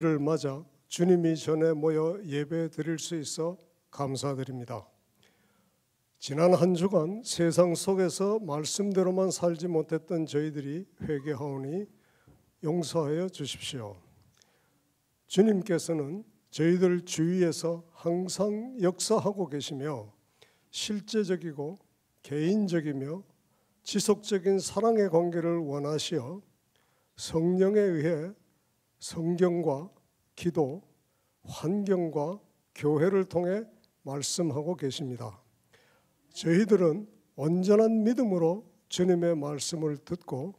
를 맞아 주님이 전에 모여 예배 드릴 수 있어 감사드립니다. 지난 한 주간 세상 속에서 말씀대로만 살지 못했던 저희들이 회개하오니 용서하여 주십시오. 주님께서는 저희들 주위에서 항상 역사하고 계시며 실제적이고 개인적이며 지속적인 사랑의 관계를 원하시어 성령에 의해 성경과 기도, 환경과 교회를 통해 말씀하고 계십니다. 저희들은 온전한 믿음으로 주님의 말씀을 듣고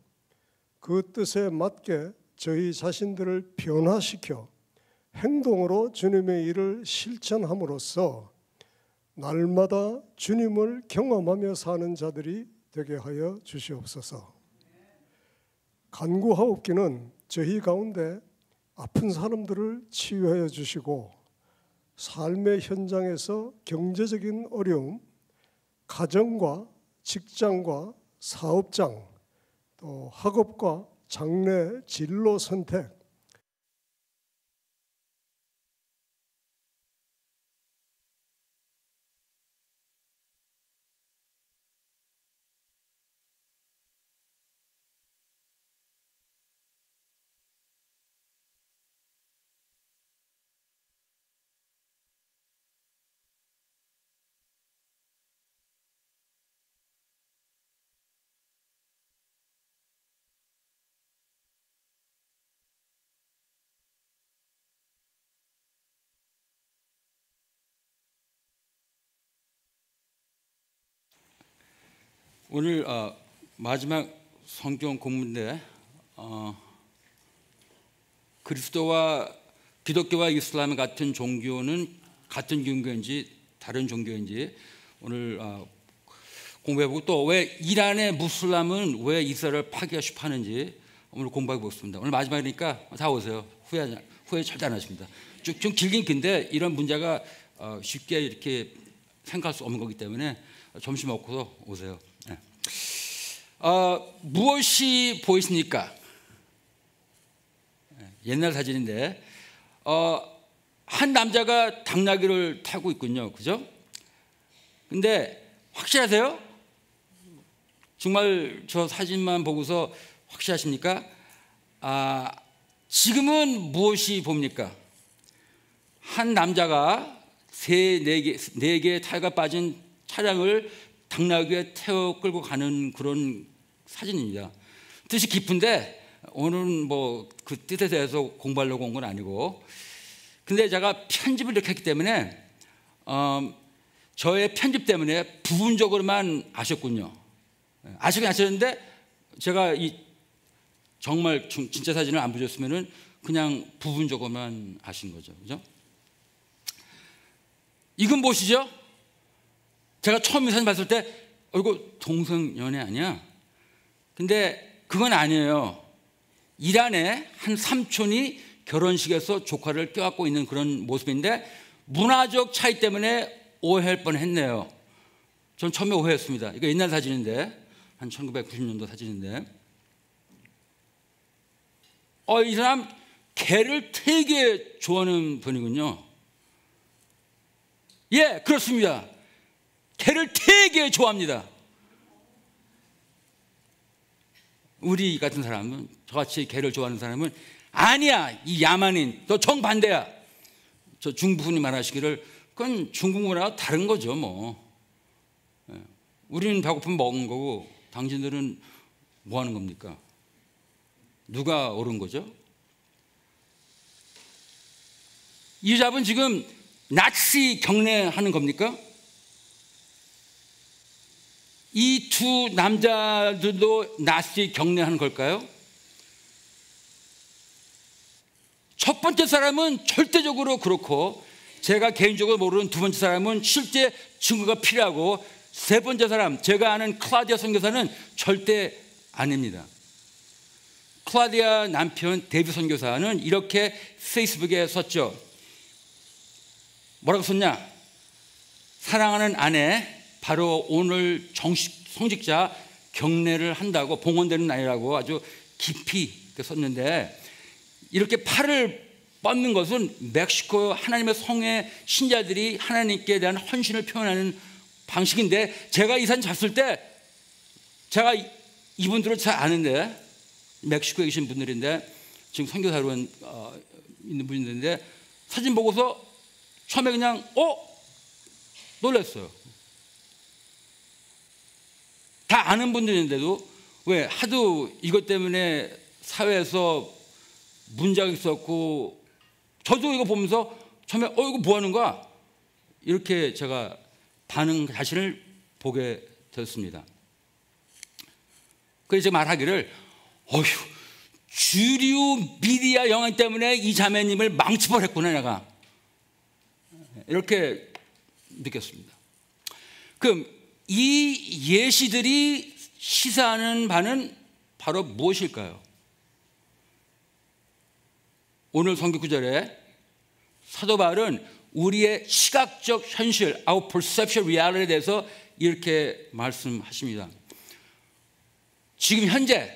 그 뜻에 맞게 저희 자신들을 변화시켜 행동으로 주님의 일을 실천함으로써 날마다 주님을 경험하며 사는 자들이 되게 하여 주시옵소서. 간구하옵기는 저희 가운데 아픈 사람들을 치유하여 주시고 삶의 현장에서 경제적인 어려움, 가정과 직장과 사업장, 또 학업과 장래 진로 선택, 오늘 마지막 성경 본문인데 그리스도와 기독교와 이슬람 같은 종교는 같은 종교인지 다른 종교인지 오늘 공부해보고, 또 왜 이란의 무슬람은 왜 이스라엘을 파괴하고 싶어 하는지 오늘 공부해 보겠습니다. 오늘 마지막이니까 다 오세요. 후회 절대 안 하십니다. 좀 길긴 긴데 이런 문제가 쉽게 이렇게 생각할 수 없는 거기 때문에 점심 먹고서 오세요. 네. 무엇이 보이십니까? 옛날 사진인데 한 남자가 당나귀를 타고 있군요. 그죠? 근데 확실하세요? 정말 저 사진만 보고서 확실하십니까? 지금은 무엇이 봅니까? 한 남자가 네 개의 타이어가 빠진 차량을 당나귀에 태워 끌고 가는 그런 사진입니다. 뜻이 깊은데 오늘은 뭐 그 뜻에 대해서 공부하려고 온 건 아니고, 근데 제가 편집을 이렇게 했기 때문에 저의 편집 때문에 부분적으로만 아셨군요. 아시긴 아셨는데 제가 이 정말 진짜 사진을 안 보셨으면은 그냥 부분적으로만 아신 거죠. 그죠? 이건 무엇이죠? 제가 처음 이 사진 봤을 때 이거 동성연애 아니야? 근데 그건 아니에요. 이란의 한 삼촌이 결혼식에서 조카를 껴안고 있는 그런 모습인데 문화적 차이 때문에 오해할 뻔했네요. 전 처음에 오해했습니다. 이거 옛날 사진인데 한 1990년도 사진인데 이 사람 개를 되게 좋아하는 분이군요. 예, 그렇습니다. 개를 되게 좋아합니다. 우리 같은 사람은, 저같이 개를 좋아하는 사람은 아니야, 이 야만인, 너 정반대야. 저 중부분이 말하시기를 그건 중국 문화와 다른 거죠 뭐. 우리는 배고프면 먹는 거고 당신들은 뭐 하는 겁니까? 누가 옳은 거죠? 이 여자분 지금 나치 경례하는 겁니까? 이 두 남자들도 나치 경례하는 걸까요? 첫 번째 사람은 절대적으로 그렇고, 제가 개인적으로 모르는 두 번째 사람은 실제 증거가 필요하고, 세 번째 사람, 제가 아는 클라디아 선교사는 절대 아닙니다. 클라디아 남편 데이비 선교사는 이렇게 페이스북에 썼죠. 뭐라고 썼냐? 사랑하는 아내, 바로 오늘 성직자 경례를 한다고, 봉헌되는 날이라고 아주 깊이 썼는데, 이렇게 팔을 뻗는 것은 멕시코 하나님의 성의 신자들이 하나님께 대한 헌신을 표현하는 방식인데, 제가 이 사진 봤을 때, 제가 이분들을 잘 아는데, 멕시코에 계신 분들인데 지금 선교사로 있는 분인데, 사진 보고서 처음에 그냥 놀랐어요. 다 아는 분들인데도 왜 하도 이것 때문에 사회에서 문제가 있었고, 저도 이거 보면서 처음에 이거 뭐 하는 거야? 이렇게 제가 반응 자신을 보게 됐습니다. 그래서 제가 말하기를, 주류 미디어 영향 때문에 이 자매님을 망치버렸구나 내가, 이렇게 느꼈습니다. 그럼 이 예시들이 시사하는 바는 바로 무엇일까요? 오늘 성경 구절에 사도 바울은 우리의 시각적 현실, our perceptual reality에 대해서 이렇게 말씀하십니다. 지금 현재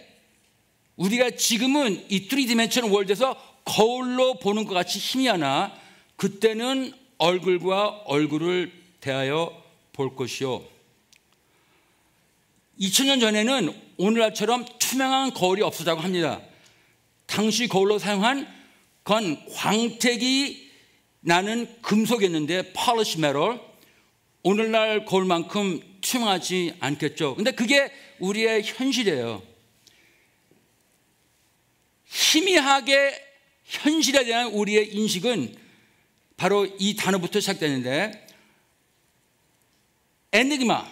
우리가 지금은 이 3디멘셔널 월드에서 거울로 보는 것 같이 희미하나, 그때는 얼굴과 얼굴을 대하여 볼 것이요. 2000년 전에는 오늘날처럼 투명한 거울이 없었다고 합니다. 당시 거울로 사용한 건 광택이 나는 금속이었는데, polish metal, 오늘날 거울만큼 투명하지 않겠죠. 근데 그게 우리의 현실이에요. 희미하게 현실에 대한 우리의 인식은 바로 이 단어부터 시작되는데, 에니그마,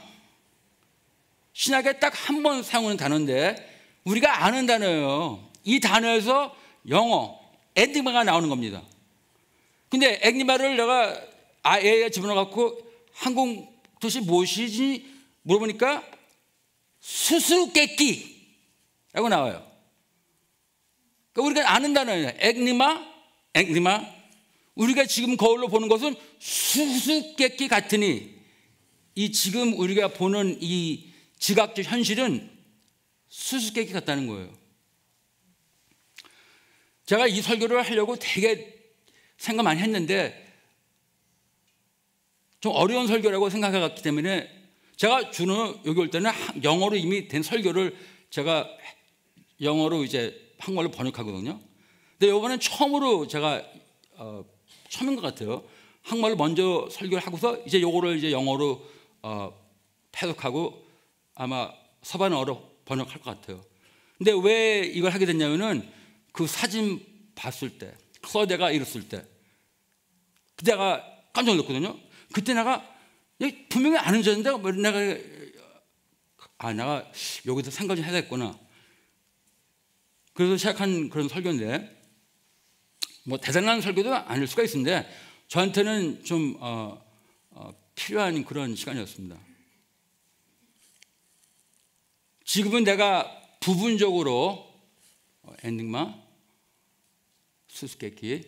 신약에 딱 한 번 사용하는 단어인데 우리가 아는 단어예요. 이 단어에서 영어 에니그마가 나오는 겁니다. 근데 에니그마를 내가 아예에 집어넣어갖고 한국 뜻이 무엇이지 물어보니까 수수께끼라고 나와요. 그러니까 우리가 아는 단어예요. 에니그마. 우리가 지금 거울로 보는 것은 수수께끼 같으니, 이 지금 우리가 보는 이 지각적 현실은 수수께끼 같다는 거예요. 제가 이 설교를 하려고 되게 생각 많이 했는데 좀 어려운 설교라고 생각해갔기 때문에, 제가 주로 여기 올 때는 영어로 이미 된 설교를 제가 영어로 이제 한국말로 번역하거든요. 근데 이번엔 처음으로 제가 처음인 것 같아요. 한국말로 먼저 설교를 하고서 이제 요거를 이제 영어로 해석하고 아마 서반어로 번역할 것 같아요. 근데 왜 이걸 하게 됐냐면은 그 사진 봤을 때, 클로데가 이랬을 때, 그때가 깜짝 놀랐거든요. 그때 내가 분명히 아는 자인데 내가 여기서 생각 좀 해야겠구나. 그래서 시작한 그런 설교인데, 뭐 대단한 설교도 아닐 수가 있는데 저한테는 좀 필요한 그런 시간이었습니다. 지금은 내가 부분적으로 엔딩마 수수께끼,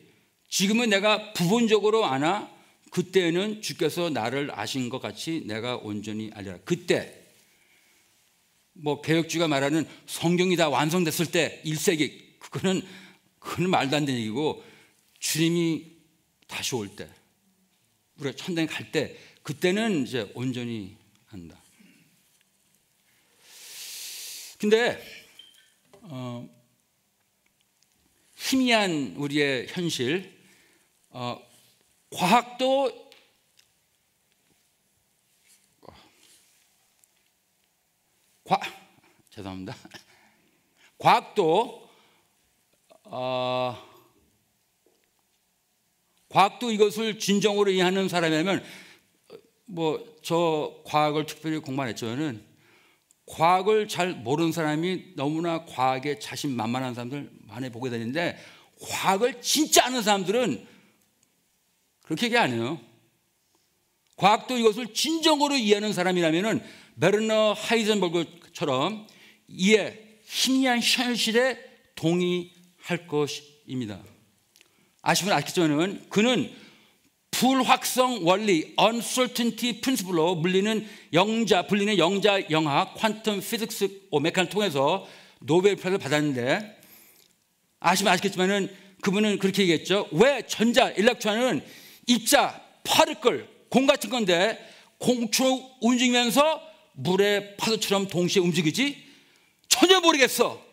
지금은 내가 부분적으로 아나 그때는 주께서 나를 아신 것 같이 내가 온전히 알리라. 그때 뭐 개혁주가 말하는 성경이 다 완성됐을 때 1세기, 그거는 말도 안 되는 얘기고, 주님이 다시 올 때, 우리가 천당에 갈 때, 그때는 이제 온전히 안다. 근데 희미한 우리의 현실, 과학도 죄송합니다. 과학도 이것을 진정으로 이해하는 사람이라면, 뭐 저 과학을 특별히 공부 안 했지만은 과학을 잘 모르는 사람이 너무나 과학에 자신만만한 사람들 많이 보게 되는데, 과학을 진짜 아는 사람들은 그렇게 얘기 안 해요. 과학도 이것을 진정으로 이해하는 사람이라면은 베르너 하이젠버그처럼 이에 희미한 현실에 동의할 것입니다. 아시면 아시겠지만 그는 불확성 원리 uncertainty principle로 불리는 영자 영학 퀀텀 피직스 메카닉을 통해서 노벨 프라이즈를 받았는데, 아시면 아시겠지만 그분은 그렇게 얘기했죠. 왜 전자 일렉트론은 입자, 파르클, 공 같은 건데 공처럼 움직이면서 물의 파도처럼 동시에 움직이지? 전혀 모르겠어.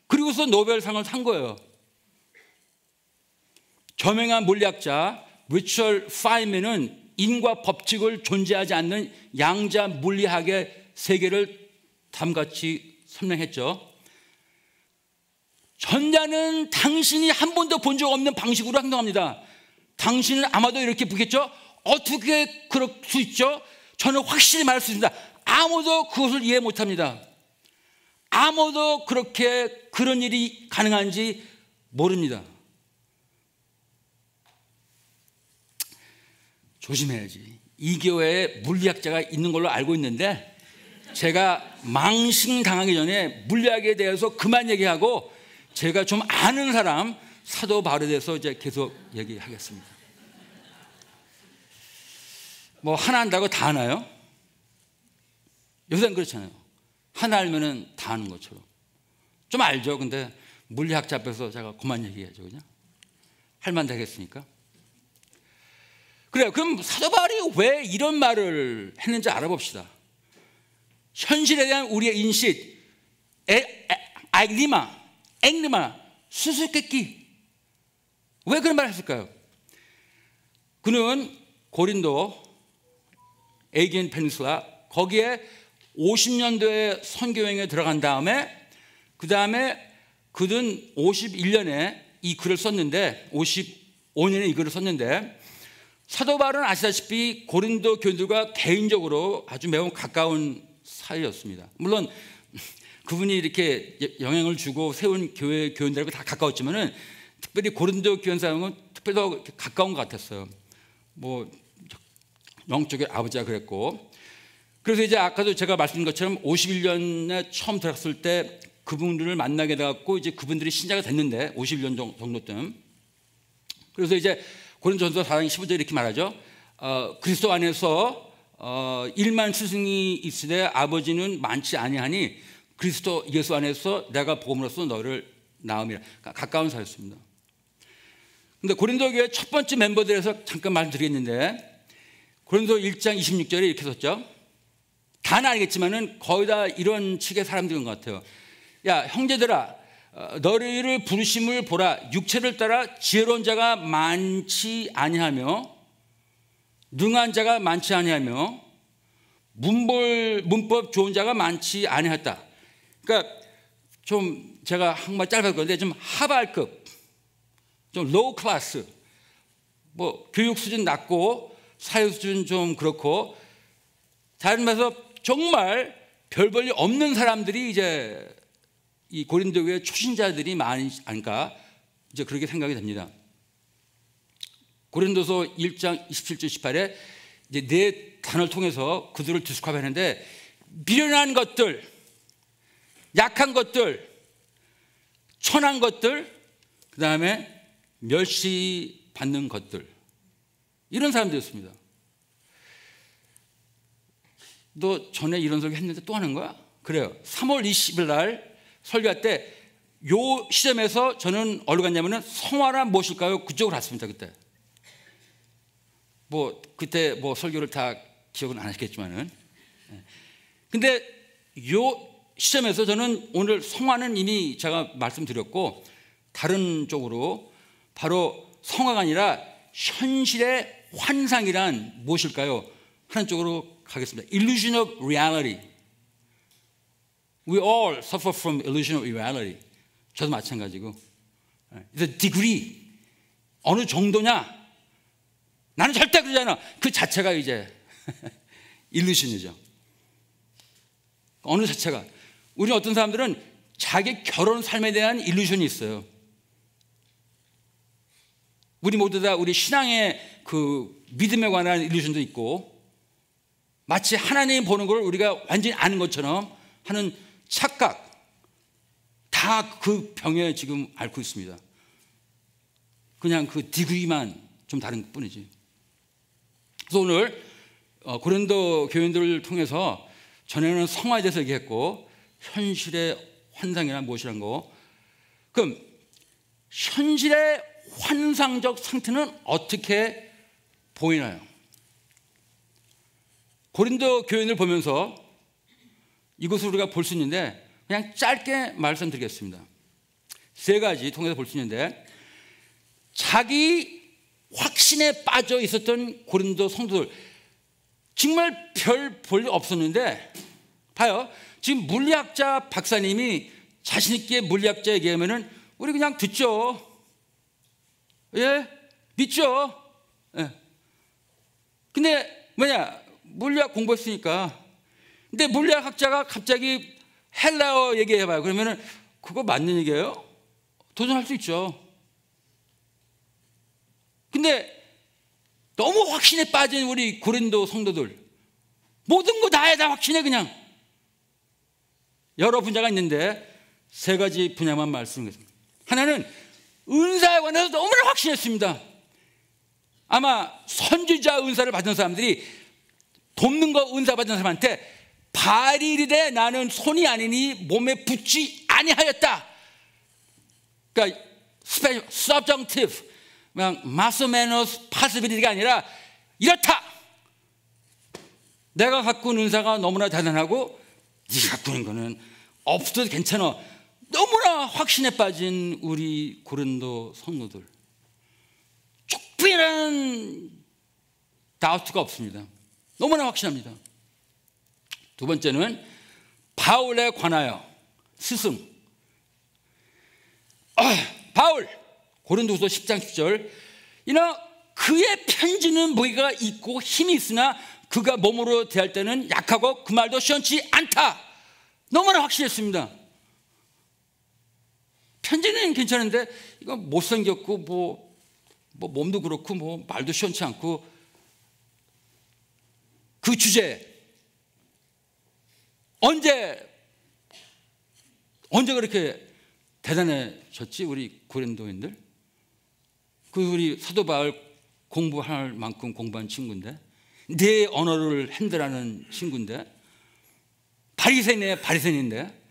그리고서 노벨상을 산 거예요. 저명한 물리학자 리처드 파이먼은 인과 법칙을 존재하지 않는 양자 물리학의 세계를 다음같이 설명했죠. 전자는 당신이 한 번도 본 적 없는 방식으로 행동합니다. 당신은 아마도 이렇게 보겠죠? 어떻게 그럴 수 있죠? 저는 확실히 말할 수 있습니다. 아무도 그것을 이해 못합니다. 아무도 그런 일이 가능한지 모릅니다. 조심해야지. 이 교회에 물리학자가 있는 걸로 알고 있는데 제가 망신당하기 전에 물리학에 대해서 그만 얘기하고 제가 좀 아는 사람 사도 바울에 대해서 이제 계속 얘기하겠습니다. 뭐 하나 안다고 다 아나요? 요새는 그렇잖아요. 하나 알면은 다 아는 것처럼. 좀 알죠. 근데 물리학자 앞에서 제가 그만 얘기해야죠. 그냥 할만 되겠으니까. 그래요. 그럼 사도 바울이 왜 이런 말을 했는지 알아봅시다. 현실에 대한 우리의 인식, 앵리마, 수수께끼. 왜 그런 말을 했을까요? 그는 고린도, 에이기엔 페닌슐라, 거기에 50년도에 선교여행에 들어간 다음에 그 다음에 그는 51년에 이 글을 썼는데 55년에 이 글을 썼는데 사도 바울은 아시다시피 고린도 교인들과 개인적으로 아주 매우 가까운 사이였습니다. 물론 그분이 이렇게 영향을 주고 세운 교회 교인들하고 다 가까웠지만은 특별히 고린도 교인 사람은 특별히 더 가까운 것 같았어요. 뭐 영적인 아버지가 그랬고, 그래서 이제 아까도 제가 말씀드린 것처럼 51년에 처음 들어갔을 때 그분들을 만나게 돼갖고 이제 그분들이 신자가 됐는데 51년 정도 때. 그래서 이제 고린도전서 4장 15절에 이렇게 말하죠. 그리스도 안에서 1만 스승이 있으되 아버지는 많지 아니하니 그리스도 예수 안에서 내가 복음으로써 너를 낳음이라. 가까운 사이였습니다. 그런데 고린도 교회 첫 번째 멤버들에서 잠깐 말씀드리겠는데 고린도 1장 26절에 이렇게 썼죠. 다는 아니겠지만은 거의 다 이런 측의 사람들인 것 같아요. 야 형제들아, 너희를 부르심을 보라. 육체를 따라 지혜로운 자가 많지 아니하며 능한 자가 많지 아니하며 문법 좋은 자가 많지 아니하였다. 그러니까 좀 제가 한국말 짧을 건데 좀 하발급, 좀 로우 클래스, 뭐 교육 수준 낮고 사회 수준 좀 그렇고, 다른 말해서 정말 별 볼일 없는 사람들이 이제 이 고린도 교회 초신자들이 많이 아닐까 이제 그렇게 생각이 됩니다. 고린도서 1장 27절 18에 이제 네 단어를 통해서 그들을 디스크라이브하는데 미련한 것들, 약한 것들, 천한 것들, 그 다음에 멸시받는 것들, 이런 사람들이었습니다. 너 전에 이런 설교 했는데 또 하는 거야? 그래요. 3월 20일 날 설교할 때 요 시점에서 저는 어디로 갔냐면은 성화란 무엇일까요? 그쪽으로 갔습니다. 그때 뭐 설교를 다 기억은 안 하시겠지만은, 근데 요 시점에서 저는 오늘 성화는 이미 제가 말씀드렸고 다른 쪽으로 바로 성화가 아니라 현실의 환상이란 무엇일까요? 하는 쪽으로 가겠습니다. Illusion of reality. We all suffer from illusion of reality. 저도 마찬가지고. The degree. 어느 정도냐? 나는 절대 그러지 않아. 그 자체가 이제 illusion이죠. 어느 자체가. 우리 어떤 사람들은 자기 결혼 삶에 대한 illusion이 있어요. 우리 모두 다 우리 신앙의 그 믿음에 관한 illusion도 있고, 마치 하나님 보는 걸 우리가 완전히 아는 것처럼 하는 착각, 다 그 병에 지금 앓고 있습니다. 그냥 그 디그리만 좀 다른 뿐이지. 그래서 오늘 고린도 교인들을 통해서 전에는 성화에 대해서 얘기했고 현실의 환상이란 무엇이란 거. 그럼 현실의 환상적 상태는 어떻게 보이나요? 고린도 교인을 보면서 이것을 우리가 볼 수 있는데 그냥 짧게 말씀드리겠습니다. 세 가지 통해서 볼 수 있는데, 자기 확신에 빠져 있었던 고린도 성도들, 정말 별 볼 일 없었는데 봐요. 지금 물리학자 박사님이 자신 있게 물리학자 얘기하면은 우리 그냥 듣죠. 예, 믿죠. 예. 근데 뭐냐, 물리학 공부했으니까. 근데 물리학자가 갑자기 헬라어 얘기해봐요. 그러면은 그거 맞는 얘기예요? 도전할 수 있죠. 근데 너무 확신에 빠진 우리 고린도 성도들, 모든 거 다해, 다 확신해. 그냥 여러 분야가 있는데 세 가지 분야만 말씀드리겠습니다. 하나는 은사에 관해서 너무나 확신했습니다. 아마 선지자 은사를 받은 사람들이 돕는 거 은사 받은 사람한테 발이리되 나는 손이 아니니 몸에 붙지 아니하였다. 그러니까 subjunctive, 그냥 마소메노스 파스빌리티가 아니라 이렇다. 내가 갖고 있는 은사가 너무나 대단하고 네가 갖고 있는 거는 없어도 괜찮아. 너무나 확신에 빠진 우리 고린도 성도들, 조금이라는 다우트가 없습니다. 너무나 확신합니다. 두 번째는 바울에 관하여 스승. 바울, 고린도후서 10장 10절, 이나 그의 편지는 무게가 있고 힘이 있으나 그가 몸으로 대할 때는 약하고 그 말도 시원치 않다. 너무나 확신했습니다. 편지는 괜찮은데 이거 못생겼고 뭐 몸도 그렇고 뭐 말도 시원치 않고, 그 주제 언제 그렇게 대단해졌지 우리 고린도인들? 그 우리 사도 바울 공부할 만큼 공부한 친구인데, 내 언어를 핸들하는 친구인데, 바리새인인데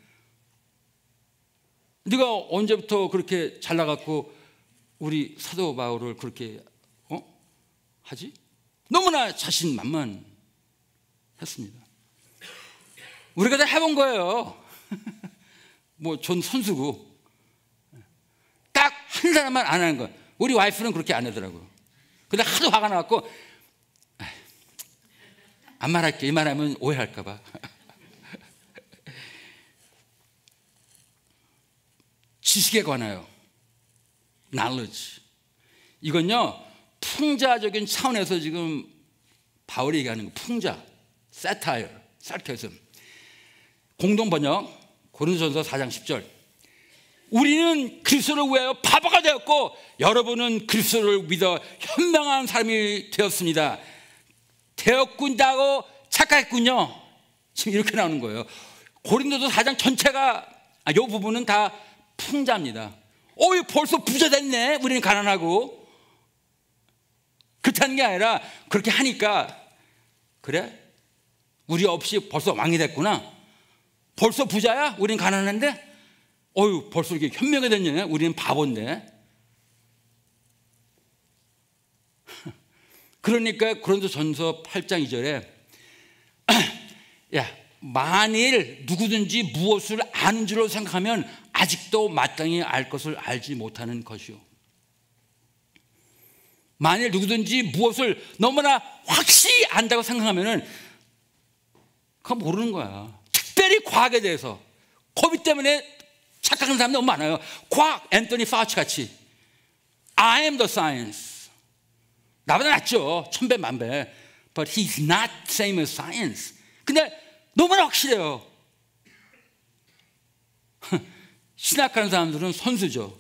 네가 언제부터 그렇게 잘 나갔고 우리 사도 바울을 그렇게 하지? 너무나 자신만만했습니다. 우리가 다 해본 거예요. 뭐 전 선수고 딱 한 사람만 안 하는 거예요. 우리 와이프는 그렇게 안 하더라고요. 근데 하도 화가 나갖고 안 말할게. 이 말하면 오해할까 봐. 지식에 관하여 knowledge, 이건요 풍자적인 차원에서 지금 바울이 얘기하는 거. 풍자, satire, sarcasm. 공동 번역 고린도전서 4장 10절, 우리는 그리스도를 위하여 바보가 되었고 여러분은 그리스도를 믿어 현명한 사람이 되었습니다. 되었군다고 착각했군요. 지금 이렇게 나오는 거예요. 고린도서 4장 전체가, 이 부분은 다 풍자입니다. 벌써 부자 됐네. 우리는 가난하고. 그렇다는 게 아니라 그렇게 하니까, 그래? 우리 없이 벌써 왕이 됐구나. 벌써 부자야? 우리는 가난한데? 벌써 이렇게 현명해졌네. 우리는 바본데. 그러니까 고린도전서 8장 2절에 야, 만일 누구든지 무엇을 아는 줄로 생각하면 아직도 마땅히 알 것을 알지 못하는 것이요. 만일 누구든지 무엇을 너무나 확실히 안다고 생각하면은 그거 모르는 거야. 특별히 과학에 대해서 코비드 때문에 착각하는 사람들 너무 많아요. 과학, 앤토니 파우치 같이 I am the science. 나보다 낫죠. 천배 만배. But he's not same as science. 근데 너무나 확실해요. 신학하는 사람들은 선수죠.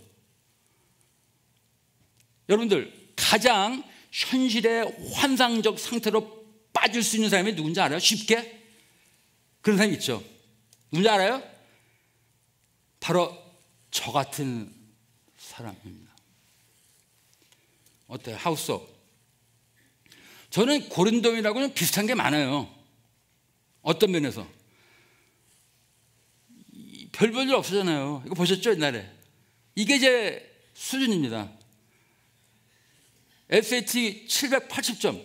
여러분들, 가장 현실의 환상적 상태로 빠질 수 있는 사람이 누군지 알아요? 쉽게? 그런 사람이 있죠. 누군지 알아요? 바로 저 같은 사람입니다. 어때요? 하우스? 저는 고린도인하고는 비슷한 게 많아요. 어떤 면에서? 별 볼 일 없었잖아요. 이거 보셨죠? 옛날에. 이게 제 수준입니다. SAT 780점,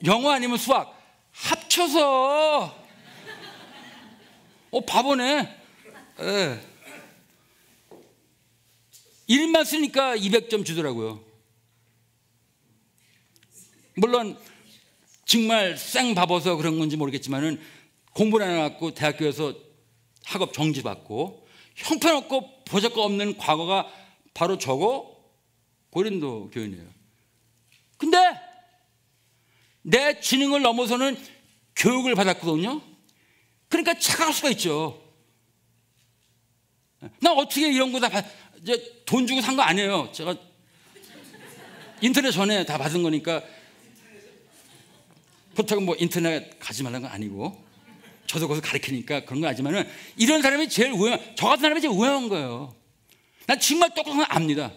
영어 아니면 수학 합쳐서 바보네. 예. 이름만 쓰니까 200점 주더라고요. 물론 정말 생바보서 그런 건지 모르겠지만은 공부를 안 해갖고 대학교에서 학업 정지받고 형편없고 보잘것 없는 과거가 바로 저거 고린도 교인이에요. 근데 내 지능을 넘어서는 교육을 받았거든요. 그러니까 착각할 수가 있죠. 나 어떻게 이런 거 다 돈 주고 산 거 아니에요. 제가 인터넷 전에 다 받은 거니까. 그렇다고 뭐 인터넷 가지 말라는 건 아니고, 저도 거기서 가르치니까 그런 건 아니지만은, 이런 사람이 제일 저 같은 사람이 제일 우연한 거예요. 난 정말 똑똑한 건 압니다.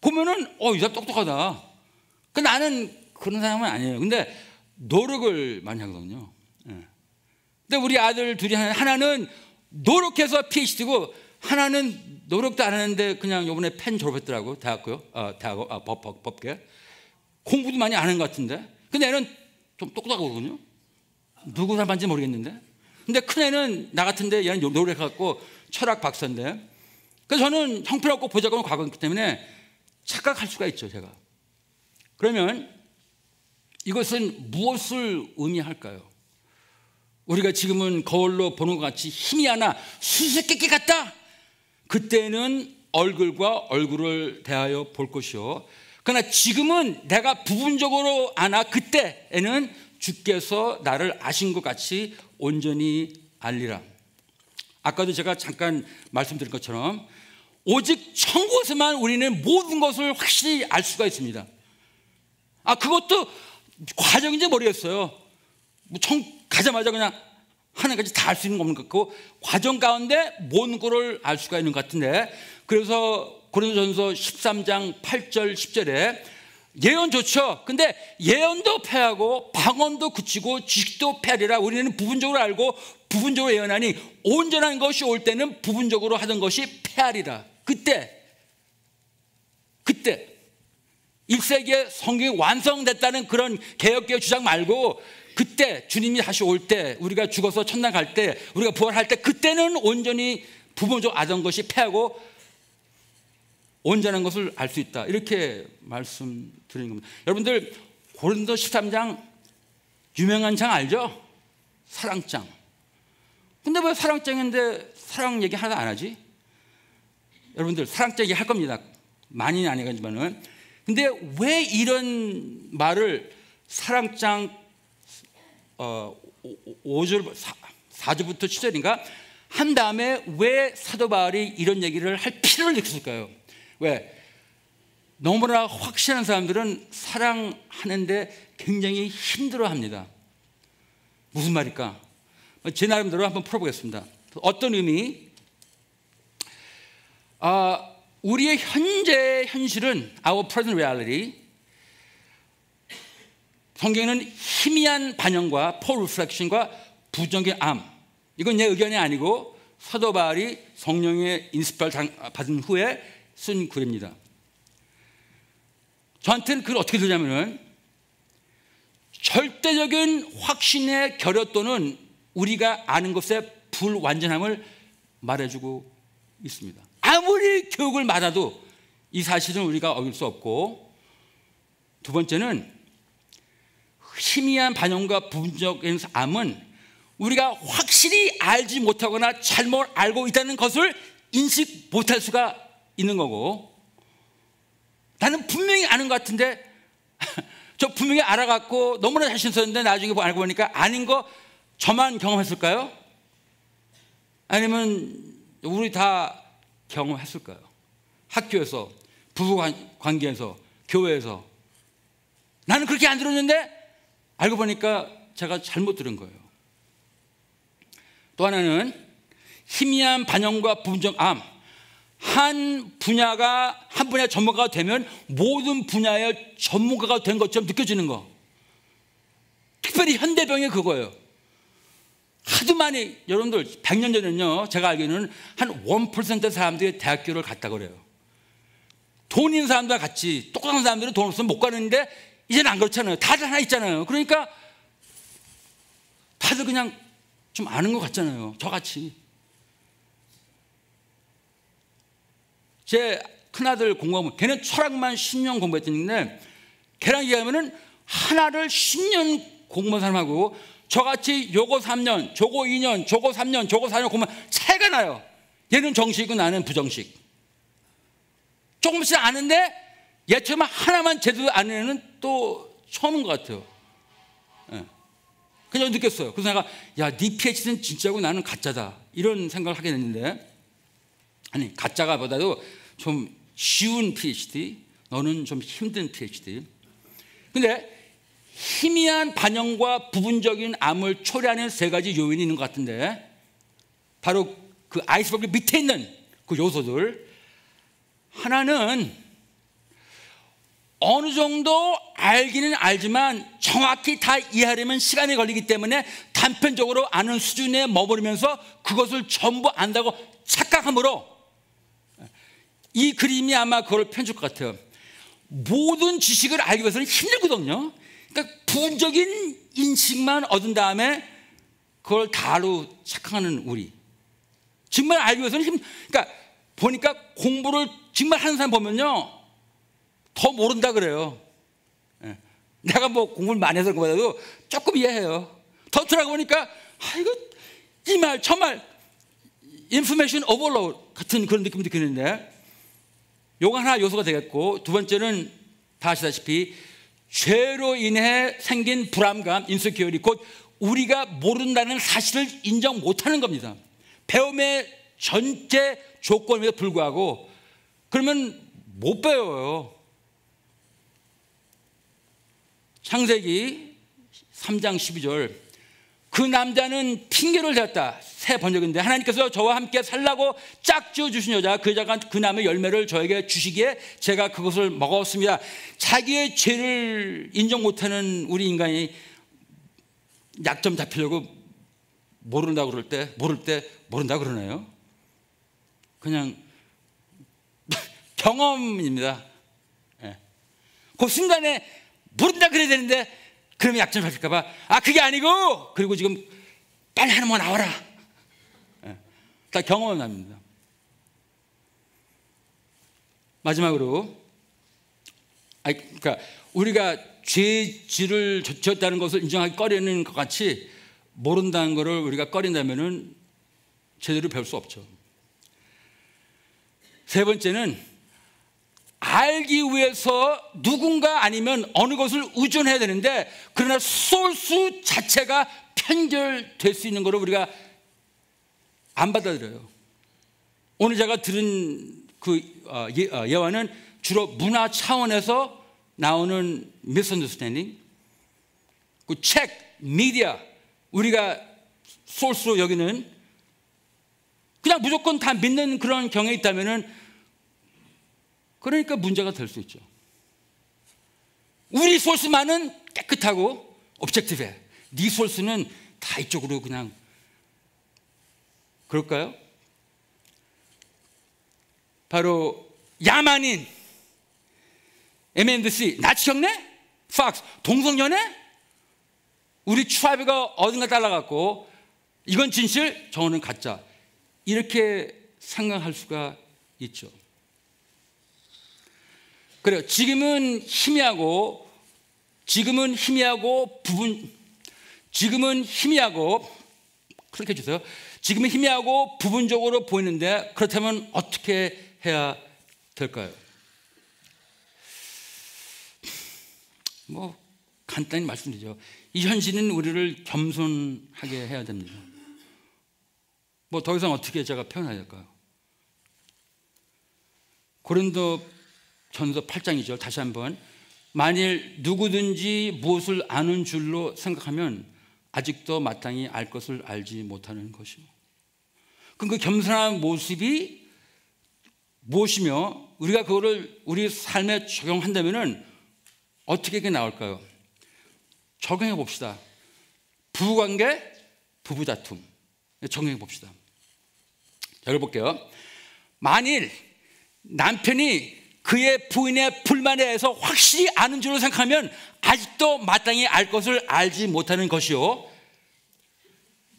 보면은 이 사람 똑똑하다. 나는 그런 사람은 아니에요. 근데 노력을 많이 하거든요. 근데 우리 아들 둘이 하나는 노력해서 PhD고 하나는 노력도 안 하는데 그냥 이번에 펜 졸업했더라고. 대학교요. 법계. 공부도 많이 안 하는 것 같은데. 근데 애는 좀 똑똑하거든요. 누구 닮았는지 모르겠는데. 근데 큰 애는 나 같은데 얘는 노력해갖고 철학 박사인데. 그래서 저는 형편없고 보잘것없는 과거이기 때문에 착각할 수가 있죠, 제가. 그러면 이것은 무엇을 의미할까요? 우리가 지금은 거울로 보는 것 같이 희미하나 수수께끼 같다. 그때는 얼굴과 얼굴을 대하여 볼 것이요. 그러나 지금은 내가 부분적으로 아나 그때에는 주께서 나를 아신 것 같이 온전히 알리라. 아까도 제가 잠깐 말씀드린 것처럼 오직 천국에서만 우리는 모든 것을 확실히 알 수가 있습니다. 그것도 과정인지 모르겠어요. 가자마자 그냥 하나까지 다 알 수 있는 것 같고, 과정 가운데 모든 것을 알 수가 있는 것 같은데, 그래서 고린도전서 13장 8절 10절에 예언 좋죠. 근데 예언도 패하고 방언도 그치고 지식도 패하리라. 우리는 부분적으로 알고 부분적으로 예언하니 온전한 것이 올 때는 부분적으로 하던 것이 패하리라. 그때 1세기에 성경이 완성됐다는 그런 개혁교회 주장 말고, 그때 주님이 다시 올 때, 우리가 죽어서 천당 갈 때, 우리가 부활할 때, 그때는 온전히 부분적으로 아던 것이 패하고 온전한 것을 알 수 있다. 이렇게 말씀드리는 겁니다. 여러분들 고린도 13장 유명한 장 알죠? 사랑장. 근데 왜 사랑장인데 사랑 얘기 하나도 안 하지? 여러분들 사랑장 얘기 할 겁니다. 많이는 아니겠지만은. 근데 왜 이런 말을 사랑장 5절 4절부터 7절인가 한 다음에 왜 사도 바울이 이런 얘기를 할 필요를 느꼈을까요? 왜? 너무나 확신한 사람들은 사랑하는데 굉장히 힘들어합니다. 무슨 말일까? 제 나름대로 한번 풀어보겠습니다. 어떤 의미? 우리의 현재 현실은 our present reality, 성경에는 희미한 반영과 poor reflection과 부정의 암, 이건 내 의견이 아니고 사도 바울이 성령의 인스파를 받은 후에 쓴 글입니다. 저한테는 그걸 어떻게 들냐면은, 절대적인 확신의 결여도는 우리가 아는 것의 불완전함을 말해주고 있습니다. 아무리 교육을 받아도 이 사실은 우리가 어길 수 없고, 두 번째는 희미한 반영과 부분적인 암은 우리가 확실히 알지 못하거나 잘못 알고 있다는 것을 인식 못할 수가 있는 거고, 나는 분명히 아는 것 같은데 저 분명히 알아갖고 너무나 자신 있었는데 나중에 알고 보니까 아닌 거 저만 경험했을까요? 아니면 우리 다 경험했을까요? 학교에서, 부부 관계에서, 교회에서 나는 그렇게 안 들었는데 알고 보니까 제가 잘못 들은 거예요. 또 하나는 희미한 반영과 부분적 암. 한 분야의 전문가가 되면 모든 분야의 전문가가 된 것처럼 느껴지는 거. 특별히 현대병이 그거예요. 하도 많이, 여러분들 100년 전에는요, 제가 알기로는 한 1% 사람들이 대학교를 갔다 그래요. 돈 있는 사람들과 같이 똑똑한 사람들은 돈 없으면 못 가는데 이제는 안 그렇잖아요. 다들 하나 있잖아요. 그러니까 다들 그냥 좀 아는 것 같잖아요. 저같이. 제 큰아들 공부하면 걔는 철학만 10년 공부했는데 걔랑 얘기하면은 하나를 10년 공부한 사람하고 저같이 요거 3년, 저거 2년, 저거 3년, 저거 4년 공부하면 차이가 나요. 얘는 정식이고 나는 부정식. 조금씩 아는데 얘처럼 하나만 제대로 아는 애는 또 처음인 것 같아요. 예. 그냥 느꼈어요. 그래서 내가 야, 네 PhD는 진짜고 나는 가짜다. 이런 생각을 하게 됐는데 아니 가짜가 보다도 좀 쉬운 PhD, 너는 좀 힘든 PhD. 근데 희미한 반영과 부분적인 암을 초래하는 세 가지 요인이 있는 것 같은데 바로 그 아이스버그 밑에 있는 그 요소들 하나는 어느 정도 알기는 알지만 정확히 다 이해하려면 시간이 걸리기 때문에 단편적으로 아는 수준에 머무르면서 그것을 전부 안다고 착각함으로 이 그림이 아마 그걸 편줄 것 같아요. 모든 지식을 알기 위해서는 힘들거든요. 그러니까 부분적인 인식만 얻은 다음에 그걸 다로 착각하는 우리. 정말 알기 위해서는 그러니까 보니까 공부를 정말 하는 사람 보면요 더 모른다 그래요. 예. 내가 뭐 공부를 많이 해서 그거보다도 조금 이해해요. 더 들어가보니까 이거 이 말 정말 인포메이션 오버로드 같은 그런 느낌이 느끼는데 요거 하나 요소가 되겠고 두 번째는 다 아시다시피 죄로 인해 생긴 불안감, 인세큐리티, 곧 우리가 모른다는 사실을 인정 못하는 겁니다. 배움의 전제 조건임에도 불구하고 그러면 못 배워요. 창세기 3장 12절 그 남자는 핑계를 대었다. 새 번역인데 하나님께서 저와 함께 살라고 짝지어 주신 여자 그 여자가 그 나무의 열매를 저에게 주시기에 제가 그것을 먹었습니다. 자기의 죄를 인정 못하는 우리 인간이 약점 잡히려고 모른다고 그럴 때 모를 때 모른다고 그러나요? 그냥 경험입니다. 예. 그 순간에 모른다 그래야 되는데 그러면 약점 잡힐까 봐 그게 아니고 그리고 지금 빨리 하는 거 나와라. 예. 다 경험합니다. 마지막으로 그러니까 우리가 죄질을 지었다는 것을 인정하기 꺼리는 것 같이 모른다는 것을 우리가 꺼린다면은 제대로 배울 수 없죠. 세 번째는 알기 위해서 누군가 아니면 어느 것을 의존해야 되는데 그러나 소스 자체가 편결될 수 있는 것을 우리가 안 받아들여요. 오늘 제가 들은 그 예화는 주로 문화 차원에서 나오는 misunderstanding, 그 책, 미디어 우리가 소스로 여기는 그냥 무조건 다 믿는 그런 경향이 있다면은 그러니까 문제가 될 수 있죠. 우리 소스만은 깨끗하고 오브젝티브해. 네 소스는 다 이쪽으로 그냥 그럴까요? 바로 야만인, MNC, 나치경례, 팍스, 동성연애 우리 트라이브가 어딘가 따라갔고 이건 진실, 저거는 가짜 이렇게 생각할 수가 있죠. 그래요. 지금은 희미하고 그렇게 해주세요. 지금은 희미하고 부분적으로 보이는데 그렇다면 어떻게 해야 될까요? 뭐 간단히 말씀드리죠. 이 현실은 우리를 겸손하게 해야 됩니다. 뭐 더 이상 어떻게 제가 표현해야 될까요? 고린도 전서 8장 2절 다시 한번 만일 누구든지 무엇을 아는 줄로 생각하면 아직도 마땅히 알 것을 알지 못하는 것이요. 그럼 그 겸손한 모습이 무엇이며 우리가 그거를 우리 삶에 적용한다면 어떻게 그게 나올까요? 적용해 봅시다. 부부관계, 부부다툼 적용해 봅시다. 자, 읽어볼게요. 만일 남편이 그의 부인의 불만에 대해서 확실히 아는 줄로 생각하면 아직도 마땅히 알 것을 알지 못하는 것이요,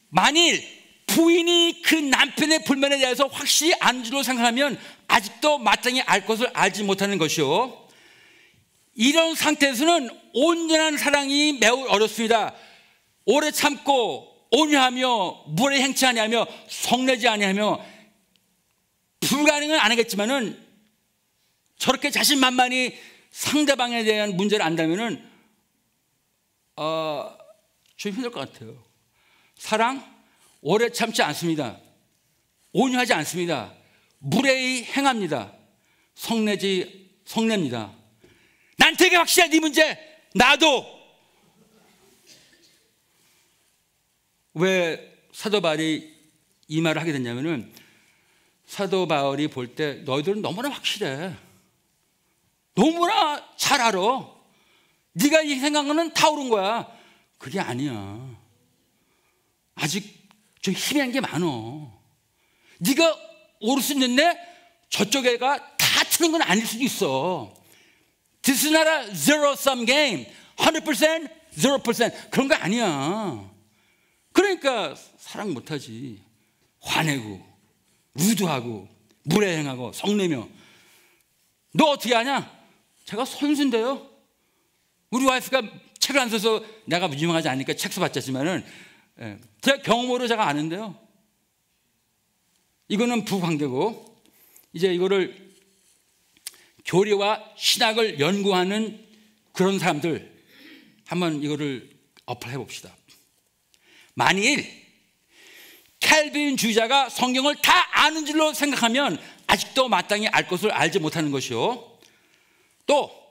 만일 부인이 그 남편의 불만에 대해서 확실히 아는 줄로 생각하면 아직도 마땅히 알 것을 알지 못하는 것이요, 이런 상태에서는 온전한 사랑이 매우 어렵습니다. 오래 참고 온유하며 물에 행치 아니하며 성내지 아니하며, 불가능은 안 하겠지만은 저렇게 자신만만히 상대방에 대한 문제를 안다면은 좀 힘들 것 같아요. 사랑 오래 참지 않습니다. 온유하지 않습니다. 무례히 행합니다. 성냅니다. 난 되게 확실해, 네 문제. 나도. 왜 사도 바울이 이 말을 하게 됐냐면은, 사도 바울이 볼 때 너희들은 너무나 확실해. 너무나 잘 알아. 네가 이 생각은 다 옳은 거야. 그게 아니야. 아직 좀 희미한 게 많어. 네가 옳을 수 있는데 저쪽 애가 다 틀린 건 아닐 수도 있어. This is not a zero-sum game. 100%, 0% 그런 거 아니야. 그러니까 사랑 못하지. 화내고 루드하고 무례행하고 성내며. 너 어떻게 하냐? 제가 선수인데요. 우리 와이프가 책을 안 써서 내가 유명하지 않으니까 책 써봤지만은 제가 경험으로 제가 아는데요. 이거는 부관계고, 이제 이거를 교리와 신학을 연구하는 그런 사람들 한번 이거를 어플해 봅시다. 만일 캘빈주의자가 성경을 다 아는 줄로 생각하면 아직도 마땅히 알 것을 알지 못하는 것이요, 또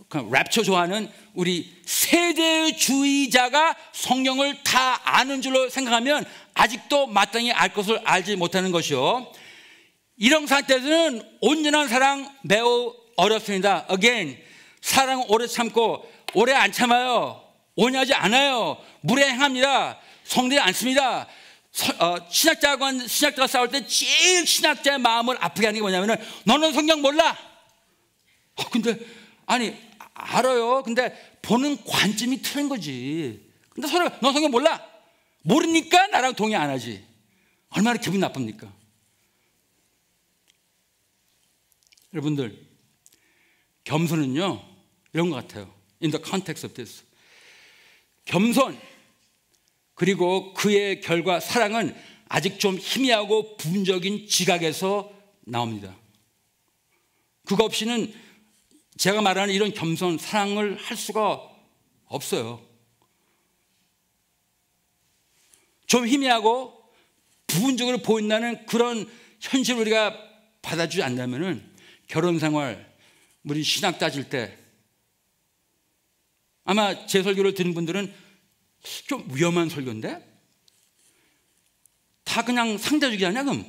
랩처 좋아하는 우리 세대주의자가 성경을 다 아는 줄로 생각하면 아직도 마땅히 알 것을 알지 못하는 것이요, 이런 상태에서는 온전한 사랑 매우 어렵습니다. Again, 사랑 오래 참고 오래 안 참아요. 온유하지 않아요. 무례행합니다. 성내지 않습니다. 신학자가 싸울 때 제일 신학자의 마음을 아프게 하는 게 뭐냐면은, 너는 성경 몰라. 근데 아니 알아요. 근데 보는 관점이 틀린 거지. 근데 서로 너 성경 몰라. 모르니까 나랑 동의 안 하지. 얼마나 기분 나쁩니까? 여러분들, 겸손은요 이런 것 같아요. In the context of this, 겸손 그리고 그의 결과 사랑은 아직 좀 희미하고 부분적인 지각에서 나옵니다. 그거 없이는 제가 말하는 이런 겸손, 사랑을 할 수가 없어요. 좀 희미하고 부분적으로 보인다는 그런 현실을 우리가 받아주지 않는다면은 결혼 생활, 우리 신학 따질 때 아마 제 설교를 듣는 분들은 좀 위험한 설교인데? 다 그냥 상대주義하냐 그럼?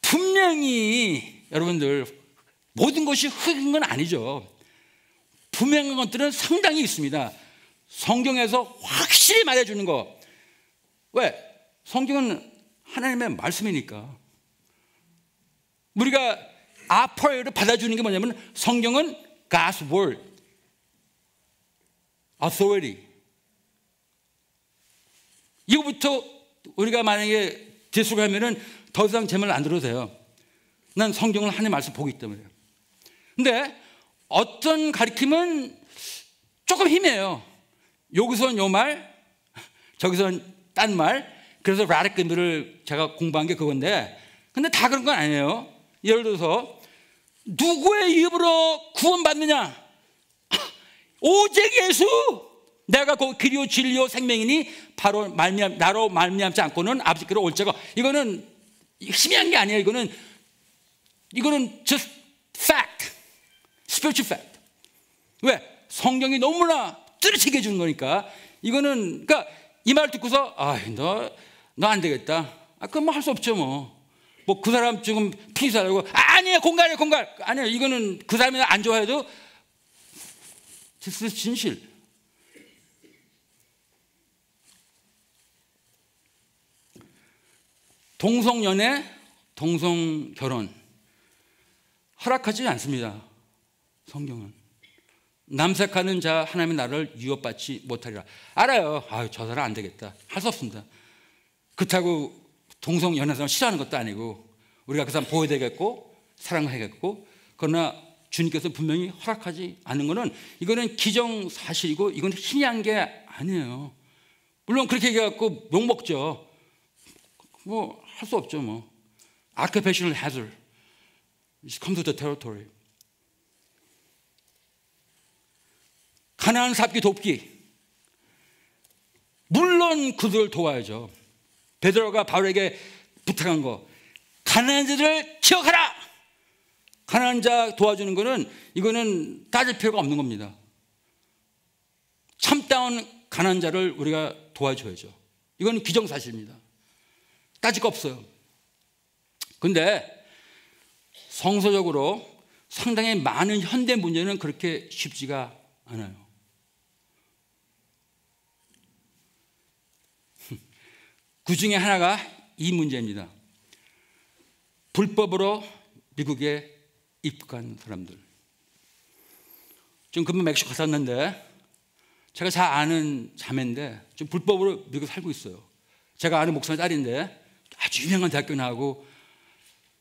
분명히 여러분들 모든 것이 흙인 건 아니죠. 분명한 것들은 상당히 있습니다. 성경에서 확실히 말해주는 거. 왜? 성경은 하나님의 말씀이니까. 우리가 아포를 받아주는 게 뭐냐면, 성경은 God's word, authority. 이거부터 우리가 만약에 디스하면은 더 이상 제 말 안 들어도 돼요. 난 성경을 하나님의 말씀 보기 때문에요. 근데 어떤 가르침은 조금 희미해요. 여기서는 요 말, 저기서는 딴 말. 그래서 라디컬들을 제가 공부한 게 그건데, 근데 다 그런 건 아니에요. 예를 들어서 누구의 입으로 구원받느냐? 오직 예수. 내가 그 길이요 진리요 생명이니 바로 나로 말미암지 않고는 아버지께로 올 자가. 이거는 희미한 게 아니에요. 이거는 just fact, spiritual fact. 왜? 성경이 너무나 뚜렷하게 해주는 거니까. 이거는, 그러니까 이 말 듣고서 너 안 되겠다. 그럼 뭐 할 수 없죠 뭐 그 사람 지금 피살하고 아니에요 공갈이에요 공갈. 아니에요. 이거는 그 사람이 안 좋아해도 진실. 동성연애, 동성결혼. 허락하지 않습니다. 성경은 남색하는 자 하나님의 나라를 유업받지 못하리라. 알아요. 저 사람 안 되겠다. 할 수 없습니다. 그렇다고 동성 연애상을 싫어하는 것도 아니고 우리가 그 사람 보호해야 되겠고 사랑해야겠고, 그러나 주님께서 분명히 허락하지 않는 것은 이거는 기정사실이고 이건 희미한 게 아니에요. 물론 그렇게 얘기해갖고 욕먹죠. 뭐 할 수 없죠. 뭐 occupational hazard come to the territory. 가나안 삽기 돕기, 물론 그들을 도와야죠. 베드로가 바울에게 부탁한 거, 가난한 자들을 기억하라. 가난한 자 도와주는 거는 이거는 따질 필요가 없는 겁니다. 참다운 가난한 자를 우리가 도와줘야죠. 이건 기정사실입니다. 따질 거 없어요. 근데 성서적으로 상당히 많은 현대 문제는 그렇게 쉽지가 않아요. 그 중에 하나가 이 문제입니다. 불법으로 미국에 입국한 사람들. 좀 금방 멕시코 갔었는데 제가 잘 아는 자매인데 좀 불법으로 미국에 살고 있어요. 제가 아는 목사님 딸인데 아주 유명한 대학교 나오고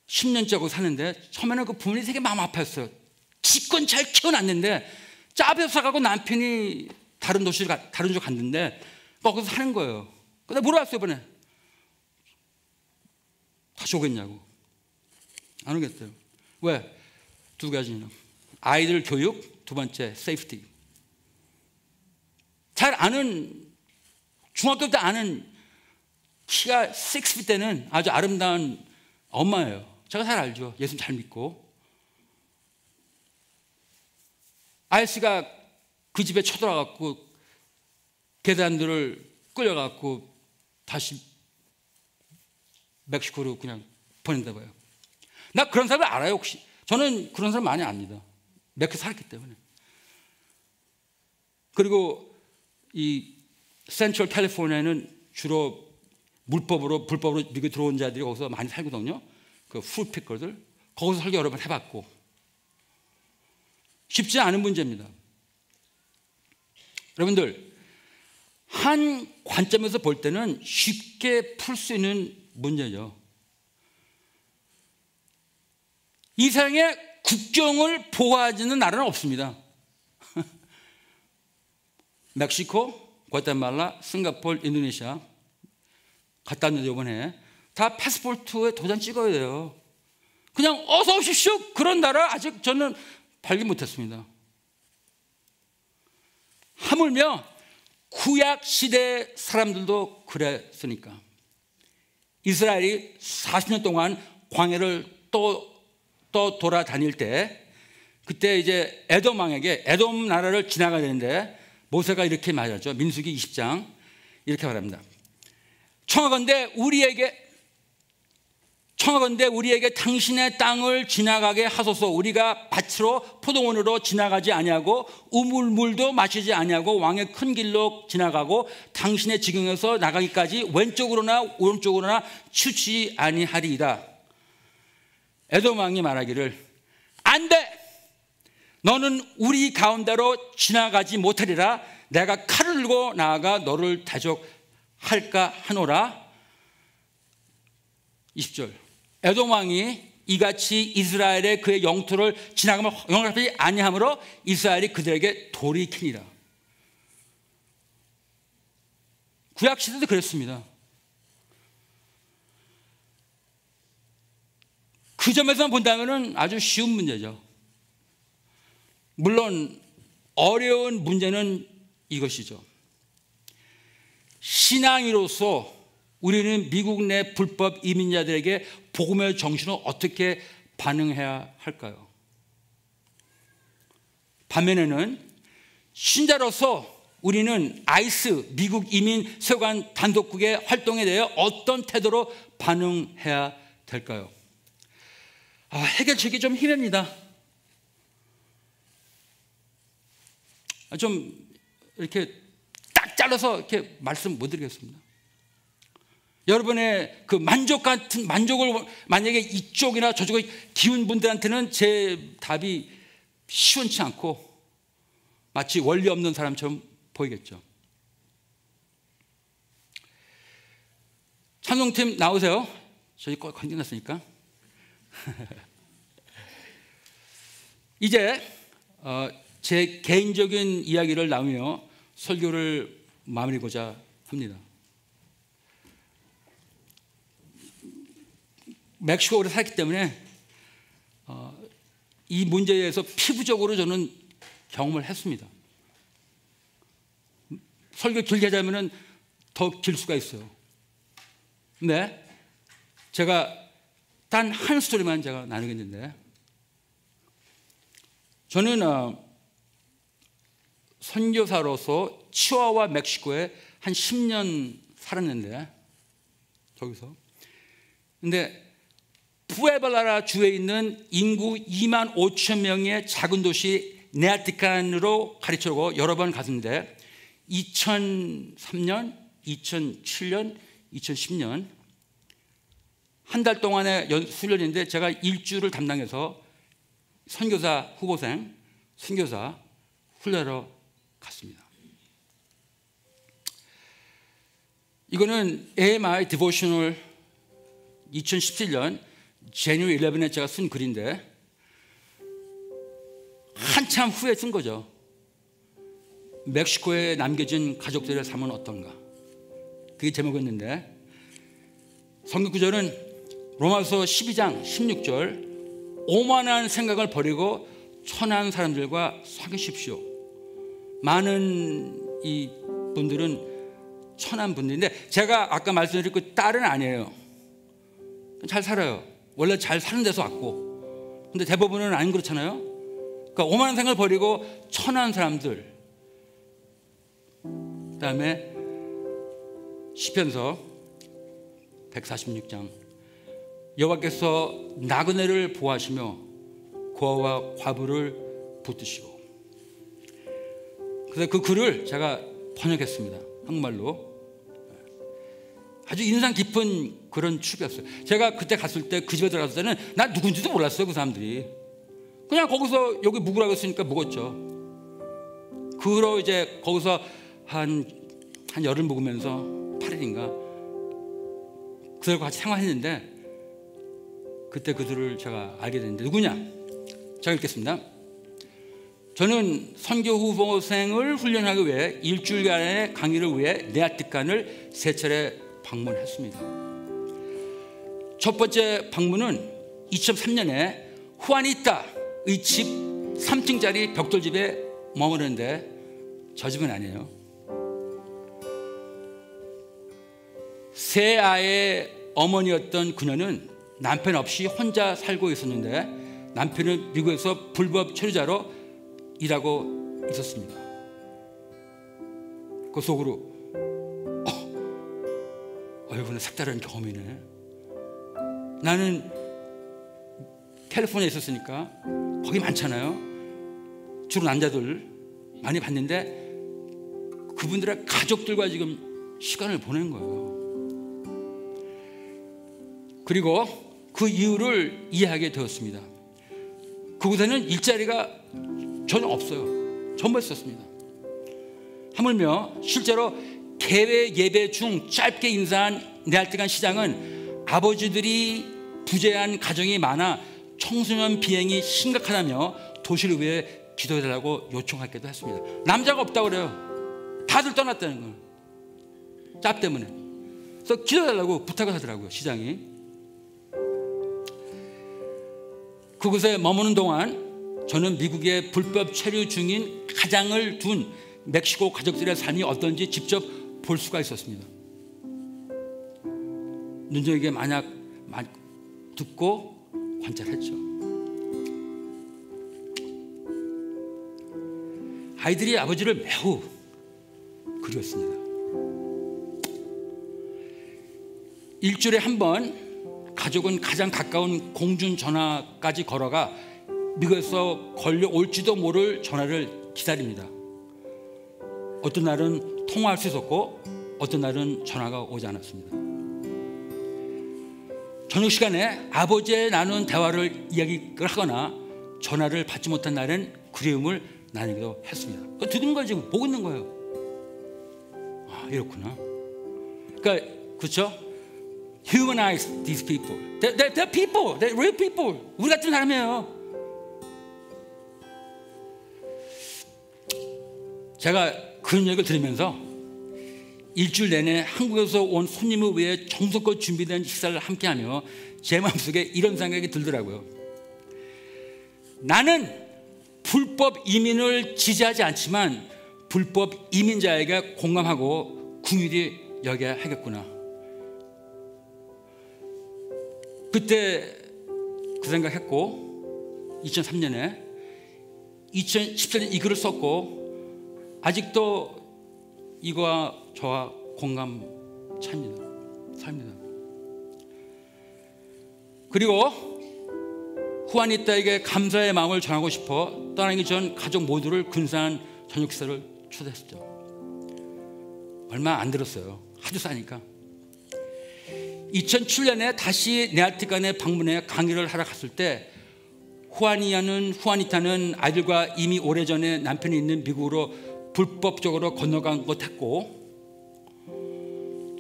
10년째 하고 사는데 처음에는 그 부모님이 되게 마음 아팠어요. 지껏 잘 키워놨는데 짭이 없어가고 남편이 다른 도시로 다른 쪽 갔는데 거기서 사는 거예요. 근데 물어봤어요. 이번에 다시 오겠냐고. 안 오겠대요. 왜? 두 가지는 아이들 교육, 두 번째 세이프티. 잘 아는, 중학교 때 아는 키가 6feet 때는 아주 아름다운 엄마예요. 제가 잘 알죠. 예수님 잘 믿고. 아이씨가 그 집에 쳐들어가고 계단들을 끌려가고 다시 멕시코로 그냥 보낸다 봐요. 나 그런 사람 알아요 혹시? 저는 그런 사람 많이 압니다. 멕시코 살았기 때문에. 그리고 이 센트럴 캘리포니아에는 주로 불법으로 미국에 들어온 자들이 거기서 많이 살거든요. 그 풀피커들. 거기서 설교 여러 번 해봤고. 쉽지 않은 문제입니다. 여러분들, 한 관점에서 볼 때는 쉽게 풀 수 있는 문제죠. 이 세상에 국경을 보호하지는 나라는 없습니다. 멕시코, 과테말라, 싱가포르, 인도네시아 갔다 왔는데 이번에 다 패스포트에 도장 찍어야 돼요. 그냥 어서 오십시오. 그런 나라 아직 저는 발견 못했습니다. 하물며 구약 시대 사람들도 그랬으니까. 이스라엘이 40년 동안 광야를 또 돌아다닐 때 그때 이제 에돔 왕에게 에돔 나라를 지나가야 되는데 모세가 이렇게 말하죠. 민수기 20장 이렇게 말합니다. 청하건대 우리에게 당신의 땅을 지나가게 하소서. 우리가 밭으로 포도원으로 지나가지 아니하고 우물물도 마시지 아니하고 왕의 큰 길로 지나가고 당신의 지경에서 나가기까지 왼쪽으로나 오른쪽으로나 치우치지 아니하리이다. 에돔 왕이 말하기를 안 돼. 너는 우리 가운데로 지나가지 못하리라. 내가 칼을 들고 나아가 너를 대적할까 하노라. 20절. 에돔 왕이 이같이 이스라엘의 그의 영토를 지나가면 영접하지 아니하므로 이스라엘이 그들에게 돌이키니라. 구약 시대도 그랬습니다. 그 점에서만 본다면 아주 쉬운 문제죠. 물론 어려운 문제는 이것이죠. 신앙인으로서 우리는 미국 내 불법 이민자들에게 복음의 정신을 어떻게 반응해야 할까요? 반면에는 신자로서 우리는 아이스 미국 이민 세관 단독국의 활동에 대해 어떤 태도로 반응해야 될까요? 해결책이 좀 힘듭니다. 좀 이렇게 딱 잘라서 이렇게 말씀 못 드리겠습니다. 여러분의 그 만족을 만약에 이쪽이나 저쪽에 기운 분들한테는 제 답이 시원치 않고 마치 원리 없는 사람처럼 보이겠죠. 찬송팀 나오세요. 저희 거 끝났으니까. 이제 제 개인적인 이야기를 나누며 설교를 마무리하고자 합니다. 멕시코에 오래 살았기 때문에 이 문제에 대해서 피부적으로 저는 경험을 했습니다. 설교 길게 하자면 더 길 수가 있어요. 근데 제가 단 한 스토리만 제가 나누겠는데, 저는 선교사로서 치와와 멕시코에 한 10년 살았는데, 저기서. 근데 푸에발라라 주에 있는 인구 2만 5천 명의 작은 도시 네아티칸으로 가르치려고 여러 번 갔는데 2003년, 2007년, 2010년 한 달 동안의 훈련인데 제가 일주를 담당해서 선교사 후보생, 선교사 훈련하러 갔습니다. 이거는 AMI 디보셔널 2017년 January 11에 제가 쓴 글인데 한참 후에 쓴 거죠. 멕시코에 남겨진 가족들의 삶은 어떤가, 그게 제목이었는데, 성경 구절은 로마서 12장 16절 오만한 생각을 버리고 천한 사람들과 사귀십시오. 많은 이 분들은 천한 분들인데, 제가 아까 말씀드린 그 딸은 아니에요. 잘 살아요. 원래 잘 사는 데서 왔고. 근데 대부분은 안 그렇잖아요. 그러니까 오만한 생각을 버리고 천한 사람들. 그 다음에 시편서 146장 여호와께서 나그네를 보호하시며 고아와 과부를 붙드시고. 그래서 그 글을 제가 번역했습니다. 한국말로. 아주 인상 깊은 그런 축이었어요. 제가 그때 갔을 때, 그 집에 들어갔을 때는 나 누군지도 몰랐어요. 그 사람들이 그냥 거기서 여기 묵으라고 했으니까 묵었죠. 그 후로 이제 거기서 한 열흘 묵으면서 8일인가 그들과 같이 생활했는데, 그때 그들을 제가 알게 됐는데 누구냐? 제가 읽겠습니다. 저는 선교 후보생을 훈련하기 위해 일주일간의 강의를 위해 네아티칸을 3차례 방문했습니다. 첫 번째 방문은 2003년에 후아니타의 집 3층짜리 벽돌집에 머무르는데 저 집은 아니에요. 세 아이의 어머니였던 그녀는 남편 없이 혼자 살고 있었는데 남편은 미국에서 불법 체류자로 일하고 있었습니다. 그 속으로 이번에 색다른 경험이네. 나는 캘리포니아에 있었으니까 거기 많잖아요. 주로 남자들 많이 봤는데 그분들의 가족들과 지금 시간을 보낸 거예요. 그리고 그 이유를 이해하게 되었습니다. 그곳에는 일자리가 전혀 없어요. 전부 있었습니다. 하물며 실제로 개회 예배 중 짧게 인사한 네아티칸 시장은 아버지들이 부재한 가정이 많아 청소년 비행이 심각하다며 도시를 위해 기도해달라고 요청하기도 했습니다. 남자가 없다고 그래요. 다들 떠났다는 거예요. 짭 때문에. 그래서 기도해달라고 부탁을 하더라고요, 시장이. 그곳에 머무는 동안 저는 미국에 불법 체류 중인 가장을 둔 멕시코 가족들의 삶이 어떤지 직접 볼 수가 있었습니다. 눈여기게 만약 듣고 관찰했죠. 아이들이 아버지를 매우 그리웠습니다. 일주일에 한 번 가족은 가장 가까운 공중전화까지 걸어가 미국에서 걸려올지도 모를 전화를 기다립니다. 어떤 날은 통화할 수 있었고 어떤 날은 전화가 오지 않았습니다. 저녁 시간에 아버지의 나눈 대화를 이야기를 하거나 전화를 받지 못한 날엔 그리움을 나누기도 했습니다. 듣는 걸 지금 보고 있는 거예요. 아, 이렇구나. 그러니까 그렇죠? Humanize these people. They're people. They're real people. 우리 같은 사람이에요. 제가 그런 얘기를 들으면서 일주일 내내 한국에서 온 손님을 위해 정성껏 준비된 식사를 함께하며 제 마음속에 이런 생각이 들더라고요. 나는 불법 이민을 지지하지 않지만 불법 이민자에게 공감하고 긍휼히 여겨야 하겠구나. 그때 그 생각했고 2003년에 2014년 이 글을 썼고 아직도 이거와 저와 공감 찹니다. 그리고 후아니타에게 감사의 마음을 전하고 싶어 떠나기 전 가족 모두를 근사한 저녁 식사를 초대했죠. 얼마 안 들었어요. 하도 싸니까. 2007년에 다시 네아티칸에 방문해 강의를 하러 갔을 때 후아니타는 아이들과 이미 오래전에 남편이 있는 미국으로 불법적으로 건너간 것 했고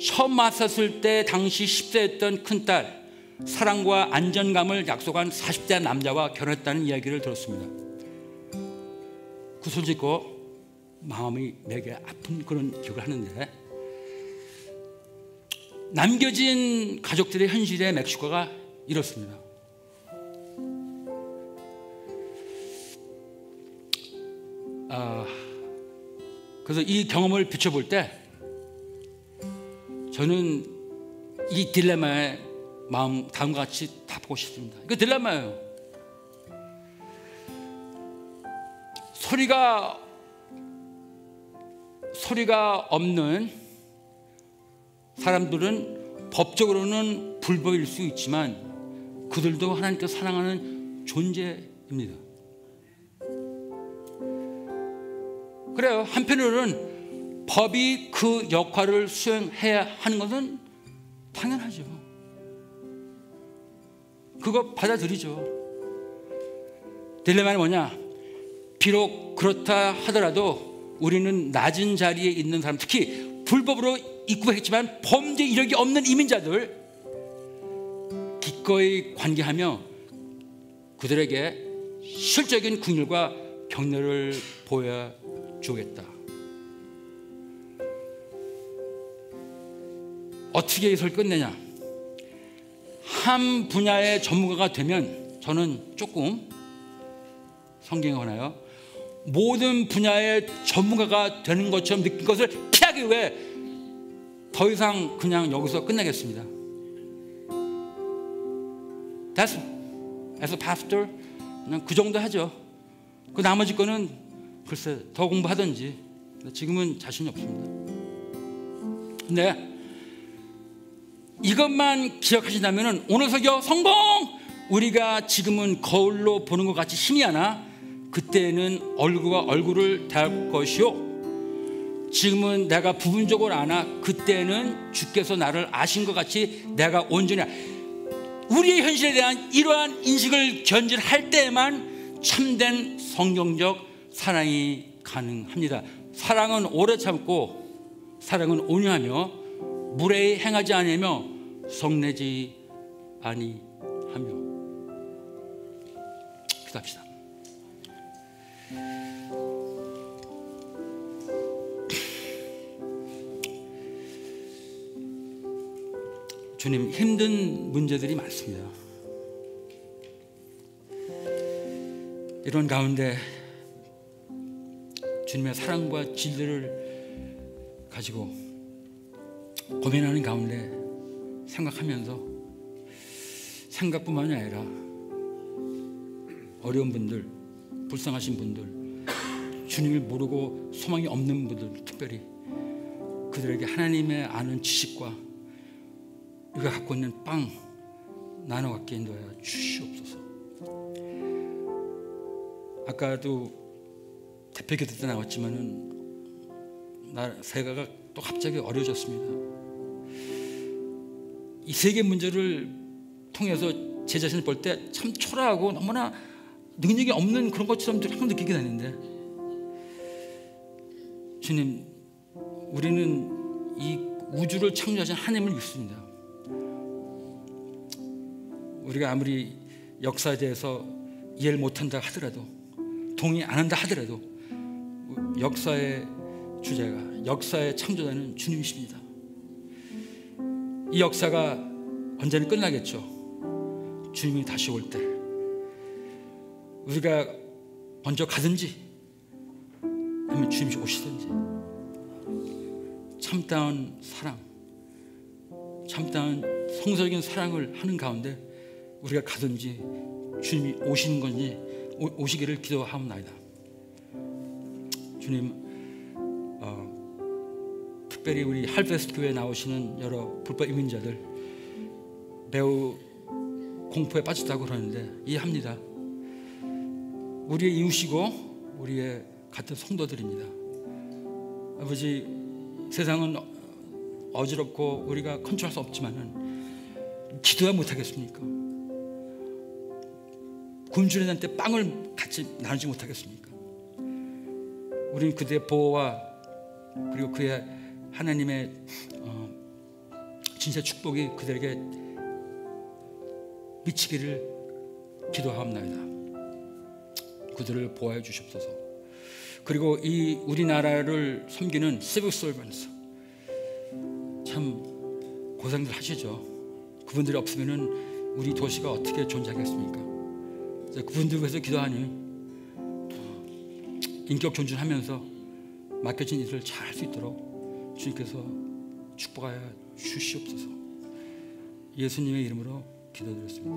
처음 만났을 때 당시 10세였던 큰딸 사랑과 안정감을 약속한 40대 남자와 결혼했다는 이야기를 들었습니다. 그 소식 듣고 마음이 매게 아픈 그런 기억을 하는데 남겨진 가족들의 현실의 멕시코가 이렇습니다. 그래서 이 경험을 비춰볼 때 저는 이 딜레마의 마음 다음과 같이 답하고 싶습니다. 이거 딜레마예요. 소리가 없는 사람들은 법적으로는 불법일 수 있지만 그들도 하나님께서 사랑하는 존재입니다. 그래요. 한편으로는 법이 그 역할을 수행해야 하는 것은 당연하죠. 그거 받아들이죠. 딜레마는 뭐냐? 비록 그렇다 하더라도 우리는 낮은 자리에 있는 사람, 특히 불법으로 입국했지만 범죄 이력이 없는 이민자들 기꺼이 관계하며 그들에게 실적인 긍휼과 격려를 보여주겠다. 어떻게 이것을 끝내냐? 한 분야의 전문가가 되면 저는 조금 성경에 관하여 모든 분야의 전문가가 되는 것처럼 느낀 것을 피하기 위해 더 이상 그냥 여기서 끝내겠습니다. As a pastor 그냥 그 정도 하죠. 그 나머지 거는 글쎄 더 공부하든지. 지금은 자신이 없습니다. 근데 이것만 기억하신다면 오늘 설교 성공! 우리가 지금은 거울로 보는 것 같이 힘이 하나 그때는 얼굴과 얼굴을 대할 것이요 지금은 내가 부분적으로 아나 그때는 주께서 나를 아신 것 같이 내가 온전히 우리의 현실에 대한 이러한 인식을 견질할 때에만 참된 성경적 사랑이 가능합니다. 사랑은 오래 참고 사랑은 온유하며 무례히 행하지 않으며 성내지 아니하며. 기도합시다. 주님, 힘든 문제들이 많습니다. 이런 가운데 주님의 사랑과 진리를 가지고 고민하는 가운데 생각하면서 생각뿐만이 아니라 어려운 분들, 불쌍하신 분들, 주님을 모르고 소망이 없는 분들, 특별히 그들에게 하나님의 아는 지식과 우리가 갖고 있는 빵 나눠 갖게 인도하여 주시옵소서. 아까도 대표 기도 때 나왔지만은 세가가 또 갑자기 어려워졌습니다. 이 세계 문제를 통해서 제 자신을 볼 때 참 초라하고 너무나 능력이 없는 그런 것처럼 항상 느끼게 되는데, 주님, 우리는 이 우주를 창조하신 하나님을 믿습니다. 우리가 아무리 역사에 대해서 이해를 못한다 하더라도, 동의 안 한다 하더라도, 역사의 주제가, 역사의 창조자는 주님이십니다. 이 역사가 언제는 끝나겠죠. 주님이 다시 올 때 우리가 먼저 가든지 아니면 주님이 오시든지, 참다운 사랑, 참다운 성서적인 사랑을 하는 가운데 우리가 가든지 주님이 오시는 건지 오시기를 기도하옵나이다. 주님, 특별히 우리 할베스트 교회에 나오시는 여러 불법 이민자들 매우 공포에 빠졌다고 그러는데 이해합니다. 우리의 이웃이고 우리의 같은 성도들입니다. 아버지, 세상은 어지럽고 우리가 컨트롤할 수 없지만은 기도야 못하겠습니까? 굶주린 때 빵을 같이 나누지 못하겠습니까? 우리는 그들의 보호와 그리고 그의 하나님의 진짜 축복이 그들에게 미치기를 기도하옵나이다. 그들을 보호해 주시옵소서. 그리고 이 우리나라를 섬기는 civic servants, 참 고생들 하시죠. 그분들이 없으면은 우리 도시가 어떻게 존재하겠습니까? 그분들 위해서 기도하니 인격 존중하면서 맡겨진 일을 잘 할 수 있도록 주님께서 축복하여 주시옵소서. 예수님의 이름으로 기도드렸습니다.